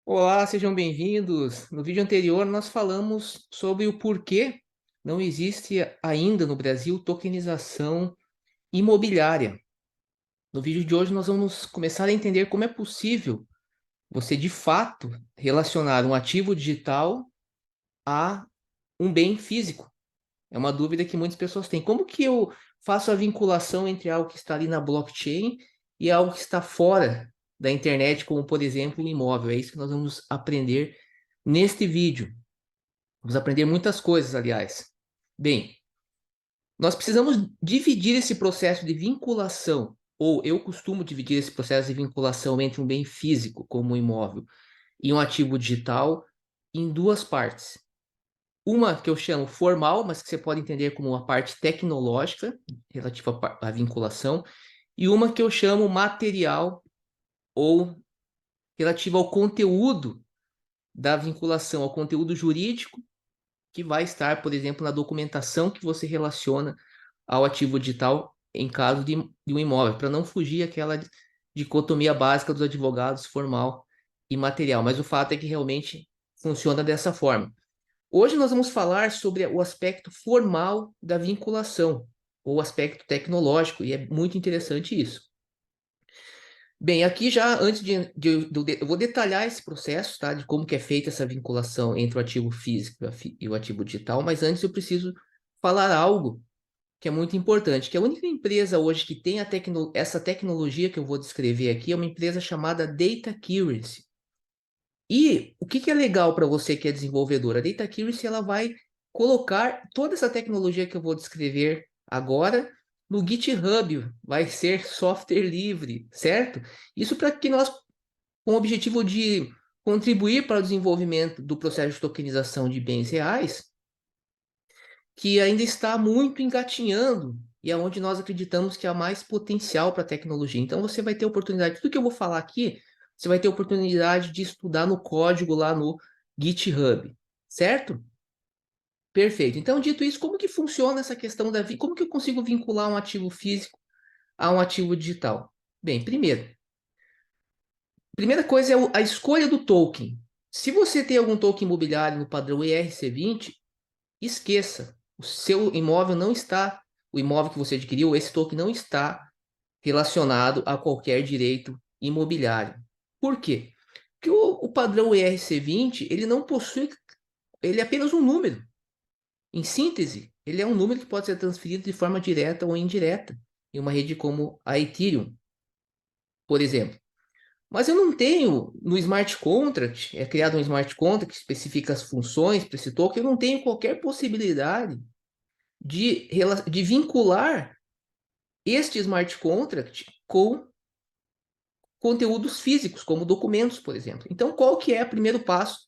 Olá, sejam bem-vindos. No vídeo anterior, nós falamos sobre o porquê não existe ainda no Brasil tokenização imobiliária. No vídeo de hoje, nós vamos começar a entender como é possível você, de fato, relacionar um ativo digital a um bem físico. É uma dúvida que muitas pessoas têm. Como que eu faço a vinculação entre algo que está ali na blockchain e algo que está fora da internet, como, por exemplo, um imóvel? É isso que nós vamos aprender neste vídeo. Vamos aprender muitas coisas, aliás. Bem, nós precisamos dividir esse processo de vinculação, ou eu costumo dividir esse processo de vinculação entre um bem físico, como um imóvel, e um ativo digital, em duas partes. Uma que eu chamo formal, mas que você pode entender como uma parte tecnológica, relativa à vinculação, e uma que eu chamo material, ou relativa ao conteúdo da vinculação, ao conteúdo jurídico que vai estar, por exemplo, na documentação que você relaciona ao ativo digital em caso de um imóvel, para não fugir aquela dicotomia básica dos advogados, formal e material. Mas o fato é que realmente funciona dessa forma. Hoje nós vamos falar sobre o aspecto formal da vinculação, ou aspecto tecnológico, e é muito interessante isso. Bem, aqui já antes eu vou detalhar esse processo, tá, de como que é feita essa vinculação entre o ativo físico e o ativo digital, mas antes eu preciso falar algo que é muito importante, que a única empresa hoje que tem essa tecnologia que eu vou descrever aqui é uma empresa chamada Data Accuracy. E o que que é legal para você que é desenvolvedor? A Data Accuracy ela vai colocar toda essa tecnologia que eu vou descrever agora no GitHub, vai ser software livre, certo? Isso para que nós, com o objetivo de contribuir para o desenvolvimento do processo de tokenização de bens reais, que ainda está muito engatinhando e é onde nós acreditamos que há mais potencial para a tecnologia. Então você vai ter oportunidade, tudo que eu vou falar aqui, você vai ter oportunidade de estudar no código lá no GitHub, certo? Perfeito. Então, dito isso, como que funciona essa questão como que eu consigo vincular um ativo físico a um ativo digital? Bem, primeira coisa é a escolha do token. Se você tem algum token imobiliário no padrão ERC20, esqueça. O seu imóvel não está, o imóvel que você adquiriu, esse token não está relacionado a qualquer direito imobiliário. Por quê? Porque o padrão ERC20, ele não possui, ele é apenas um número. Em síntese, ele é um número que pode ser transferido de forma direta ou indireta em uma rede como a Ethereum, por exemplo. Mas eu não tenho no smart contract, é criado um smart contract que especifica as funções para esse token, eu não tenho qualquer possibilidade de vincular este smart contract com conteúdos físicos, como documentos, por exemplo. Então, qual que é o primeiro passo?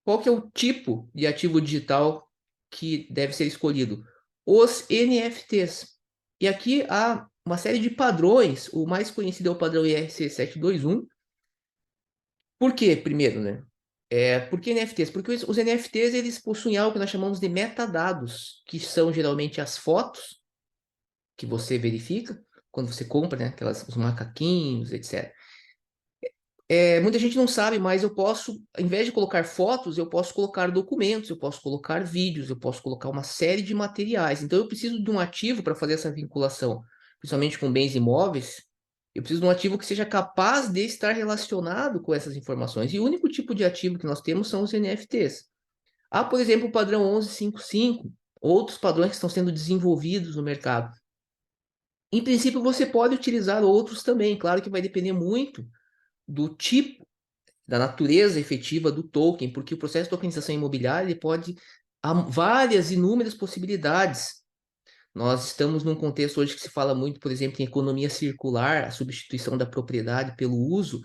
Qual que é o tipo de ativo digital que deve ser escolhido? Os NFTs. E aqui há uma série de padrões. O mais conhecido é o padrão ERC721. Por quê, primeiro, né? Por que NFTs? Porque os NFTs eles possuem algo que nós chamamos de metadados, que são geralmente as fotos que você verifica quando você compra, né? Os macaquinhos, etc. Muita gente não sabe, mas eu posso, ao invés de colocar fotos, eu posso colocar documentos, eu posso colocar vídeos, eu posso colocar uma série de materiais. Então, eu preciso de um ativo para fazer essa vinculação, principalmente com bens imóveis. Eu preciso de um ativo que seja capaz de estar relacionado com essas informações. E o único tipo de ativo que nós temos são os NFTs. Há, por exemplo, o padrão 1155, outros padrões que estão sendo desenvolvidos no mercado. Em princípio, você pode utilizar outros também. Claro que vai depender muito do tipo, da natureza efetiva do token, porque o processo de tokenização imobiliária ele pode há várias, inúmeras possibilidades. Nós estamos num contexto hoje que se fala muito, por exemplo, em economia circular, a substituição da propriedade pelo uso,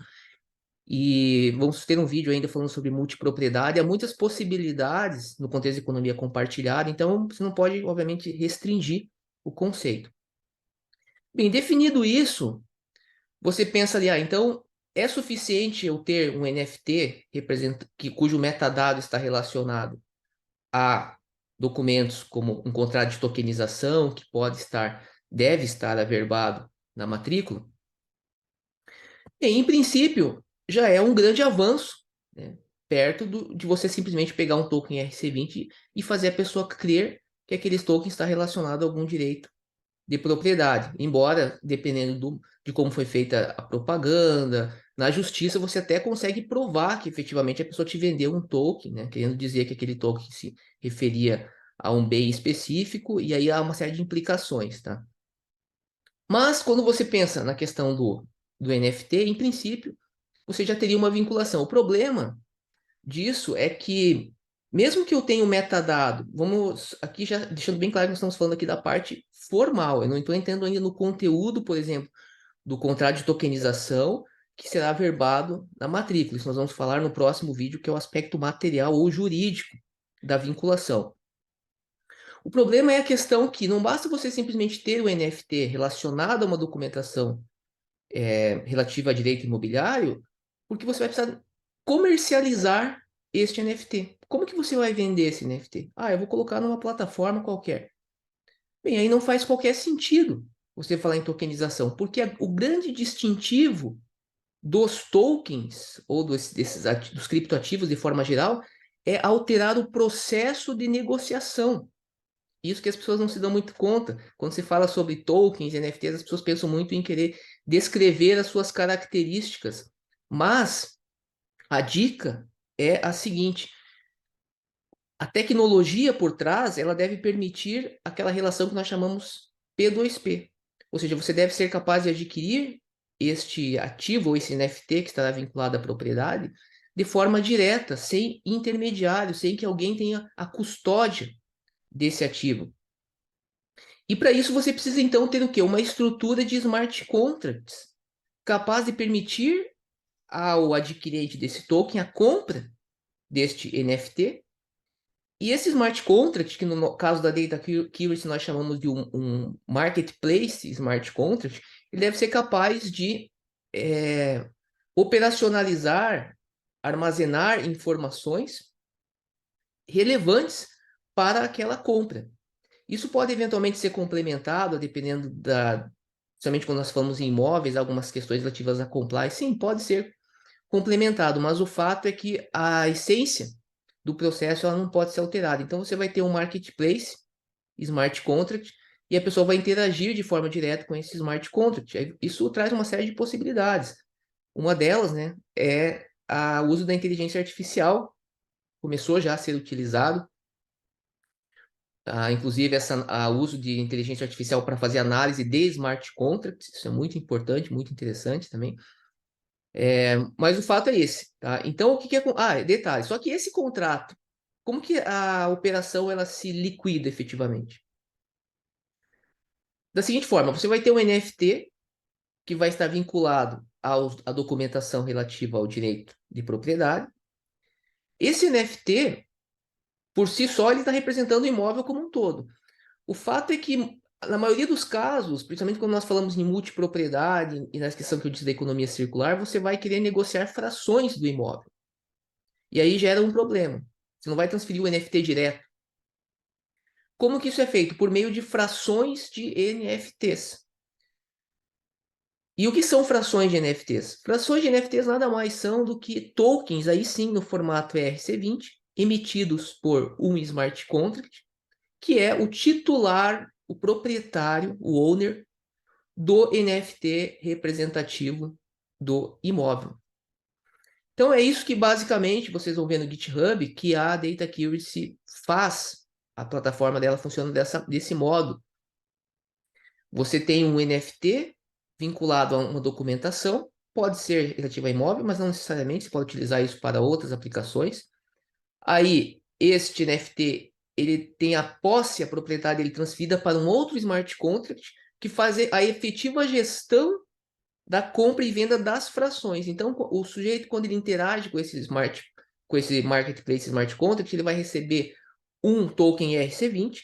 e vamos ter um vídeo ainda falando sobre multipropriedade. Há muitas possibilidades no contexto de economia compartilhada, então você não pode, obviamente, restringir o conceito. Bem, definido isso, você pensa ali, então é suficiente eu ter um NFT cujo metadado está relacionado a documentos como um contrato de tokenização que deve estar averbado na matrícula? E, em princípio, já é um grande avanço né? Perto de você simplesmente pegar um token RC20 e fazer a pessoa crer que aquele token está relacionado a algum direito de propriedade. Embora, dependendo de como foi feita a propaganda, na justiça você até consegue provar que efetivamente a pessoa te vendeu um token, né? Querendo dizer que aquele token se referia a um bem específico, e aí há uma série de implicações, tá? Mas quando você pensa na questão do NFT, em princípio, você já teria uma vinculação. O problema disso é que, mesmo que eu tenha um metadado, vamos aqui já deixando bem claro que nós estamos falando aqui da parte formal, eu não estou entrando ainda no conteúdo, por exemplo, do contrato de tokenização que será verbado na matrícula. Isso nós vamos falar no próximo vídeo, que é o aspecto material ou jurídico da vinculação. O problema é a questão que não basta você simplesmente ter o NFT relacionado a uma documentação relativa a direito imobiliário, porque você vai precisar comercializar este NFT. Como que você vai vender esse NFT? Ah, eu vou colocar numa plataforma qualquer. Bem, aí não faz qualquer sentido você falar em tokenização, porque o grande distintivo dos tokens ou dos criptoativos de forma geral é alterar o processo de negociação. Isso que as pessoas não se dão muito conta. Quando se fala sobre tokens, NFTs, as pessoas pensam muito em querer descrever as suas características. Mas a dica é a seguinte: a tecnologia por trás, ela deve permitir aquela relação que nós chamamos P2P. Ou seja, você deve ser capaz de adquirir este ativo ou esse NFT que estará vinculado à propriedade de forma direta, sem intermediário, sem que alguém tenha a custódia desse ativo. E para isso você precisa então ter o quê? Uma estrutura de smart contracts capaz de permitir ao adquirente desse token a compra deste NFT. E esse smart contract, que no caso da Data Currency nós chamamos de um marketplace smart contract, ele deve ser capaz de operacionalizar, armazenar informações relevantes para aquela compra. Isso pode eventualmente ser complementado, dependendo principalmente quando nós falamos em imóveis, algumas questões relativas a compliance, sim, pode ser complementado, mas o fato é que a essência do processo ela não pode ser alterada. Então você vai ter um marketplace, smart contract, e a pessoa vai interagir de forma direta com esse smart contract. Isso traz uma série de possibilidades. Uma delas, né, é o uso da inteligência artificial, começou já a ser utilizado. Inclusive, o uso de inteligência artificial para fazer análise de smart contracts, isso é muito importante, muito interessante também. Mas o fato é esse, tá? Então, o que é... detalhe, só que esse contrato, como que a operação ela se liquida efetivamente? Da seguinte forma, você vai ter um NFT que vai estar vinculado à documentação relativa ao direito de propriedade. Esse NFT, por si só, ele está representando o imóvel como um todo. O fato é que, na maioria dos casos, principalmente quando nós falamos em multipropriedade e na questão que eu disse da economia circular, você vai querer negociar frações do imóvel. E aí gera um problema. Você não vai transferir o NFT direto. Como que isso é feito? Por meio de frações de NFTs. E o que são frações de NFTs? Frações de NFTs nada mais são do que tokens, aí sim no formato ERC20, emitidos por um smart contract, que é o titular, o proprietário, o owner do NFT representativo do imóvel. Então é isso que basicamente vocês vão ver no GitHub que a Data Accuracy faz. A plataforma dela funciona desse modo. Você tem um NFT vinculado a uma documentação, pode ser relativa a imóvel, mas não necessariamente, você pode utilizar isso para outras aplicações. Aí, este NFT, ele tem a posse, a propriedade dele transferida para um outro smart contract que faz a efetiva gestão da compra e venda das frações. Então, o sujeito, quando ele interage com esse marketplace smart contract, ele vai receber um token ERC20,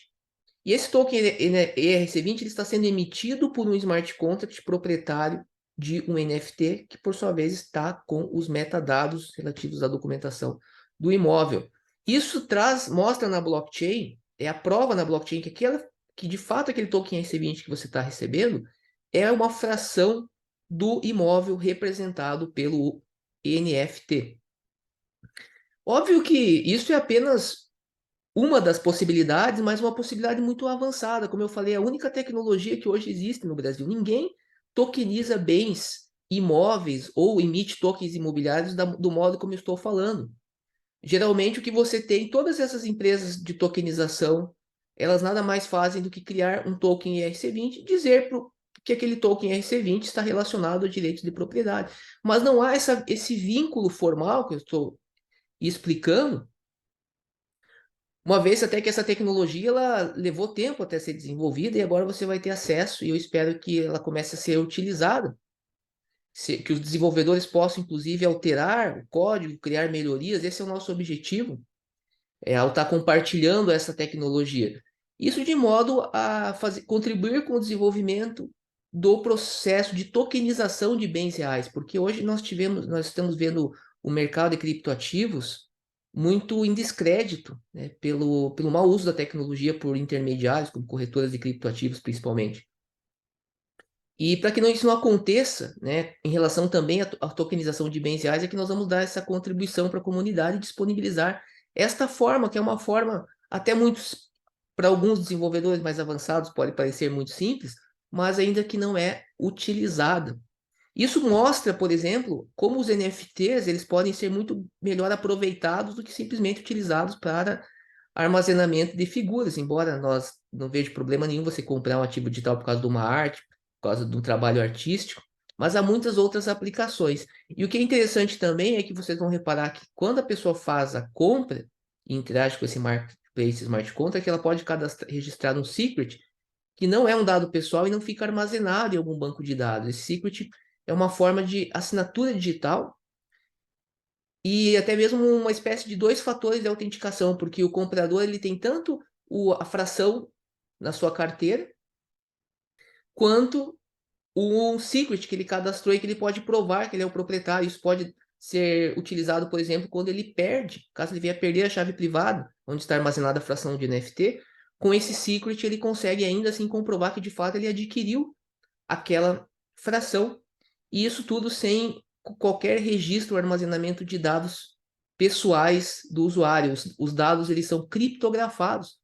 e esse token ERC20 ele está sendo emitido por um smart contract proprietário de um NFT, que por sua vez está com os metadados relativos à documentação do imóvel. Isso mostra na blockchain, é a prova na blockchain que de fato aquele token ERC20 que você está recebendo é uma fração do imóvel representado pelo NFT. Óbvio que isso é apenas uma das possibilidades, mas uma possibilidade muito avançada. Como eu falei, a única tecnologia que hoje existe no Brasil. Ninguém tokeniza bens imóveis ou emite tokens imobiliários do modo como eu estou falando. Geralmente, o que você tem, todas essas empresas de tokenização, elas nada mais fazem do que criar um token ERC20 e dizer que aquele token ERC20 está relacionado a direitos de propriedade. Mas não há esse vínculo formal que eu estou explicando, uma vez até que essa tecnologia ela levou tempo até ser desenvolvida e agora você vai ter acesso e eu espero que ela comece a ser utilizada, que os desenvolvedores possam inclusive alterar o código, criar melhorias, esse é o nosso objetivo, ao estar compartilhando essa tecnologia. Isso de modo a contribuir com o desenvolvimento do processo de tokenização de bens reais, porque hoje nós estamos vendo o mercado de criptoativos muito em descrédito, né, pelo mau uso da tecnologia por intermediários, como corretoras de criptoativos principalmente. E para que isso não aconteça, né, em relação também à tokenização de bens reais, é que nós vamos dar essa contribuição para a comunidade e disponibilizar esta forma, que é uma forma, até muitos, para alguns desenvolvedores mais avançados, pode parecer muito simples, mas ainda que não é utilizada. Isso mostra, por exemplo, como os NFTs eles podem ser muito melhor aproveitados do que simplesmente utilizados para armazenamento de figuras, embora nós não vejo problema nenhum você comprar um ativo digital por causa de uma arte, por causa de um trabalho artístico, mas há muitas outras aplicações. E o que é interessante também é que vocês vão reparar que quando a pessoa faz a compra e interage com esse marketplace smart contract, ela pode registrar um secret que não é um dado pessoal e não fica armazenado em algum banco de dados. Esse secret é uma forma de assinatura digital e até mesmo uma espécie de dois fatores de autenticação, porque o comprador ele tem tanto a fração na sua carteira, quanto um secret que ele cadastrou e que ele pode provar que ele é o proprietário. Isso pode ser utilizado, por exemplo, quando ele perde, caso ele venha perder a chave privada, onde está armazenada a fração de NFT, com esse secret ele consegue ainda assim comprovar que de fato ele adquiriu aquela fração. E isso tudo sem qualquer registro ou armazenamento de dados pessoais do usuário. Os dados eles são criptografados.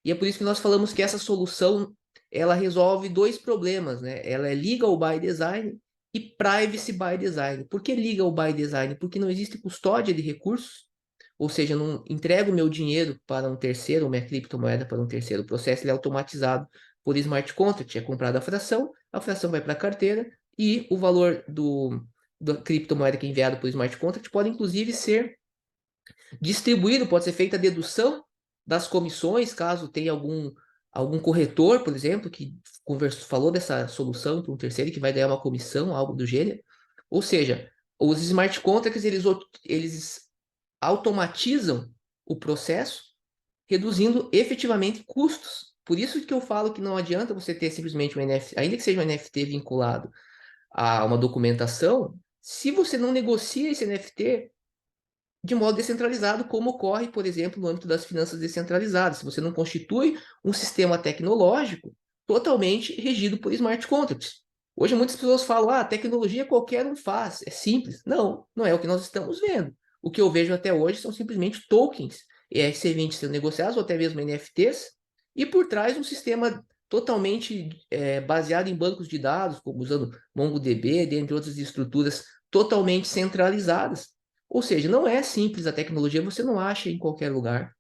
E é por isso que nós falamos que essa solução ela resolve dois problemas, né? Ela é legal by design e privacy by design. Por que legal by design? Porque não existe custódia de recursos, ou seja, não entrego o meu dinheiro para um terceiro, minha criptomoeda para um terceiro. O processo ele é automatizado por smart contract, é comprada a fração vai para a carteira e o valor da criptomoeda que é enviado por smart contract pode inclusive ser distribuído, pode ser feita a dedução das comissões, caso tenha algum corretor, por exemplo, que falou dessa solução para um terceiro que vai ganhar uma comissão, algo do gênero. Ou seja, os smart contracts eles automatizam o processo, reduzindo efetivamente custos. Por isso que eu falo que não adianta você ter simplesmente um NFT, ainda que seja um NFT vinculado a uma documentação, se você não negocia esse NFT de modo descentralizado, como ocorre, por exemplo, no âmbito das finanças descentralizadas. Se você não constitui um sistema tecnológico totalmente regido por smart contracts. Hoje muitas pessoas falam, ah, tecnologia qualquer um faz, é simples. Não, não é o que nós estamos vendo. O que eu vejo até hoje são simplesmente tokens ERC20 sendo negociados, ou até mesmo NFTs, e por trás um sistema totalmente baseado em bancos de dados, como usando MongoDB, dentre outras estruturas totalmente centralizadas. Ou seja, não é simples a tecnologia, você não acha em qualquer lugar.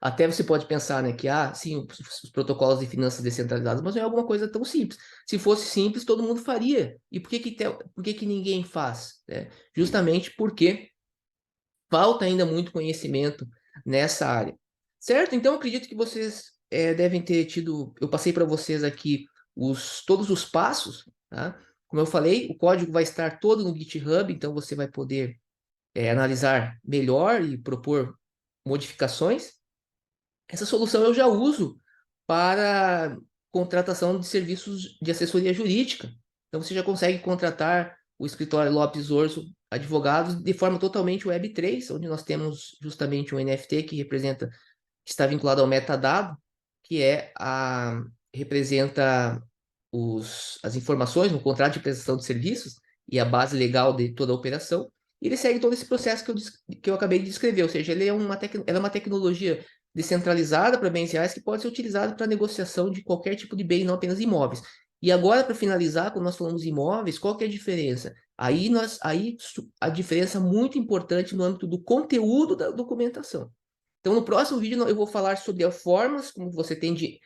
Até você pode pensar, né, que sim, os protocolos de finanças descentralizadas, mas não é alguma coisa tão simples. Se fosse simples, todo mundo faria. E por que que ninguém faz? Né? Justamente porque falta ainda muito conhecimento nessa área. Certo? Então, eu acredito que vocês devem ter tido. Eu passei para vocês aqui todos os passos, tá? Como eu falei, o código vai estar todo no GitHub, então você vai poder analisar melhor e propor modificações. Essa solução eu já uso para contratação de serviços de assessoria jurídica. Então você já consegue contratar o escritório Lopes Orso Advogados de forma totalmente Web3, onde nós temos justamente um NFT que representa, que está vinculado ao metadado, que representa as informações no contrato de prestação de serviços e a base legal de toda a operação. E ele segue todo esse processo que eu acabei de descrever, ou seja, ele é ela é uma tecnologia descentralizada para bens reais que pode ser utilizada para negociação de qualquer tipo de bem, não apenas imóveis. E agora, para finalizar, quando nós falamos imóveis, qual que é a diferença? A diferença muito importante no âmbito do conteúdo da documentação. Então, no próximo vídeo, eu vou falar sobre as formas como você tem de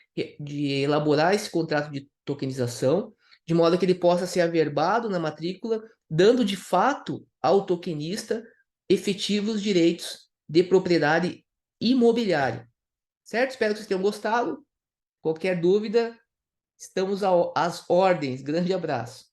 elaborar esse contrato de tokenização, de modo que ele possa ser averbado na matrícula, dando de fato ao tokenista efetivos direitos de propriedade imobiliária. Certo? Espero que vocês tenham gostado. Qualquer dúvida, estamos às ordens. Grande abraço.